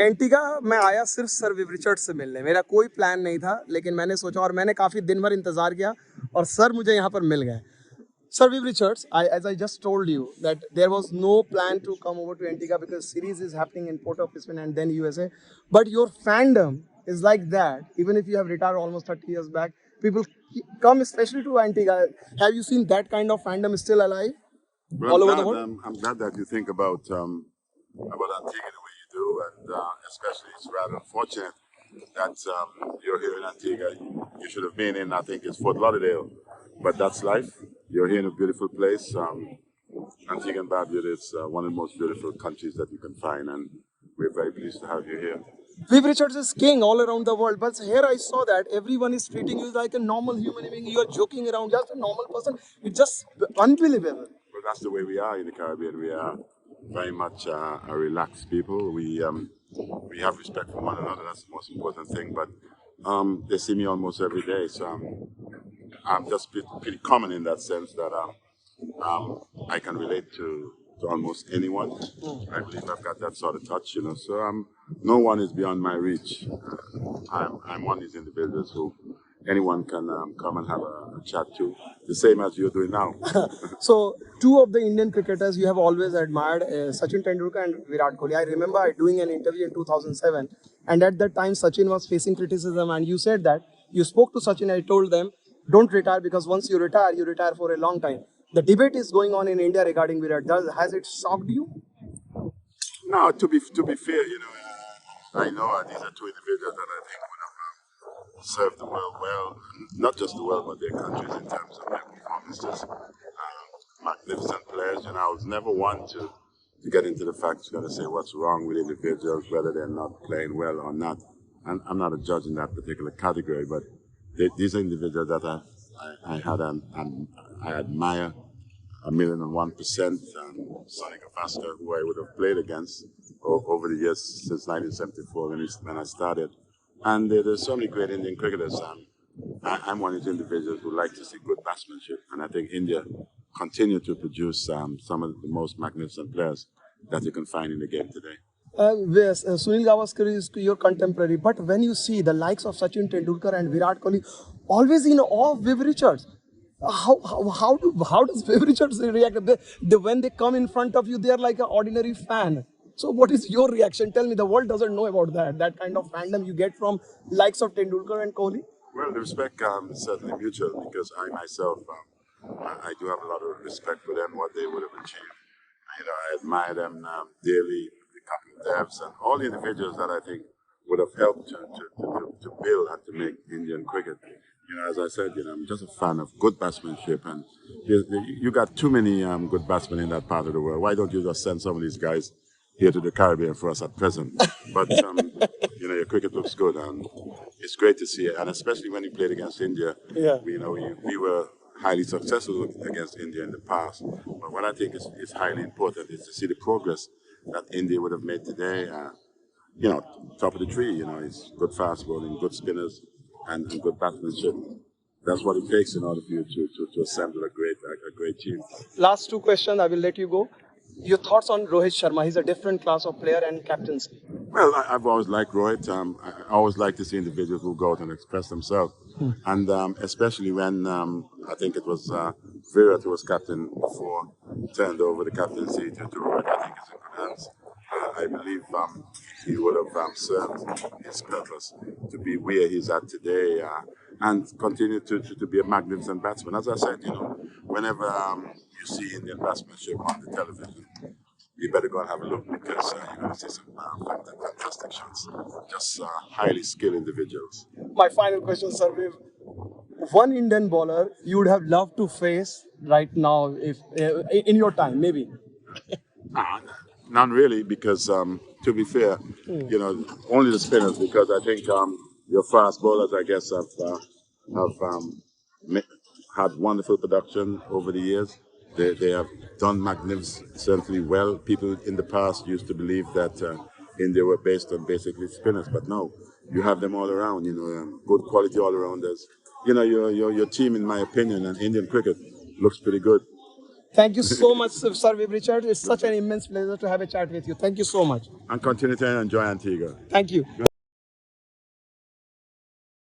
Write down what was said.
Antigua मैं आया सिर्फ सर विव रिचर्ड्स से मिलने, मेरा कोई प्लान नहीं था, लेकिन मैंने सोचा और मैंने काफ़ी दिन भर इंतज़ार किया और सर मुझे यहाँ पर मिल गए. Sir Viv Richards, as I just told you that there was no plan to come over to Antigua because series is happening in Port-au-Prince and then USA. But your fandom is like that. Even if you have retired almost 30 years back, people come especially to Antigua. Have you seen that kind of fandom still alive Well, all over the world? I'm glad that you think about Antigua the way you do, and especially it's rather unfortunate that you're here in Antigua. You should have been in, I think, it's Fort Lauderdale, but that's life. You're here in a beautiful place. Antigua and Barbuda is one of the most beautiful countries that you can find, and we're very pleased to have you here. Viv Richards is king all around the world, but here I saw that everyone is treating you like a normal human being. You are joking around, just a normal person. It's just unbelievable. Well, that's the way we are in the Caribbean. We are very much a relaxed people. We have respect for one another. That's the most important thing. But they see me almost every day, so I'm just pretty common in that sense that I can relate to almost anyone. I believe I've got that sort of touch, you know. So no one is beyond my reach. I'm one of these individuals who anyone can come and have a chat to, the same as you're doing now. So, two of the Indian cricketers you have always admired, Sachin Tendulkar and Virat Kohli. I remember doing an interview in 2007, and at that time Sachin was facing criticism, and you said that you spoke to Sachin. I told them, don't retire because once you retire for a long time. The debate is going on in India regarding Virat. Has it shocked you? No, to be fair, you know, I know these are two individuals that I think would have served the world well, not just the world, but their countries in terms of their performances. Magnificent players, you know, I was never one to get into the facts, going to say what's wrong with individuals, whether they're not playing well or not. And I'm not a judge in that particular category, but these are individuals that I had and I admire 1,001%. Sunil Gavaskar, who I would have played against over the years since 1974 when I started. And there's so many great Indian cricketers. I'm one of these individuals who like to see good batsmanship, and I think India continue to produce some of the most magnificent players that you can find in the game today. Yes, Sunil Gavaskar is your contemporary, but when you see the likes of Sachin Tendulkar and Virat Kohli, always in awe of Viv Richards. How does Viv Richards react? When they come in front of you, they are like an ordinary fan. So, what is your reaction? Tell me, the world doesn't know about that kind of fandom you get from likes of Tendulkar and Kohli. Well, the respect is certainly mutual because I myself, I do have a lot of respect for them, what they would have achieved. You know, I admire them dearly, the Kapil Devs and all the individuals that I think would have helped to build and to make Indian cricket. You know, as I said, you know, I'm just a fan of good batsmanship, and you got too many good batsmen in that part of the world. Why don't you just send some of these guys here to the Caribbean for us at present? But you know, your cricket looks good, and it's great to see it, and especially when you played against India. Yeah. You know, we were highly successful against India in the past. But what I think is highly important is to see the progress that India would have made today. You know, top of the tree. You know, it's good fast bowling, good spinners, and good batsmanship. That's what it takes in order for you to assemble a great team. Last two questions, I will let you go. Your thoughts on Rohit Sharma? He's a different class of player and captaincy. Well, I've always liked Rohit. I always like to see individuals who go out and express themselves. And especially when I think it was Virat who was captain before, turned over the captaincy to Rohit. I think it's in good hands. I believe he would have served his purpose to be where he's at today and continue to be a magnificent batsman. As I said, you know, whenever you see Indian batsmanship on the television, you better go and have a look because you're going to see some fantastic shots. Just highly skilled individuals. My final question, sir. One Indian bowler you would have loved to face right now, if in your time, maybe. Ah, none really, because to be fair, you know, only the spinners. Because I think your fast bowlers, I guess, have had wonderful production over the years. They have done magnificently well. People in the past used to believe that India were based on basically spinners, but no, you have them all around. You know, good quality all-rounders. You know, your team, in my opinion, and Indian cricket looks pretty good. Thank you so much, Sir Viv Richards. It's such an immense pleasure to have a chat with you. Thank you so much. And continue to enjoy Antigua. Thank you.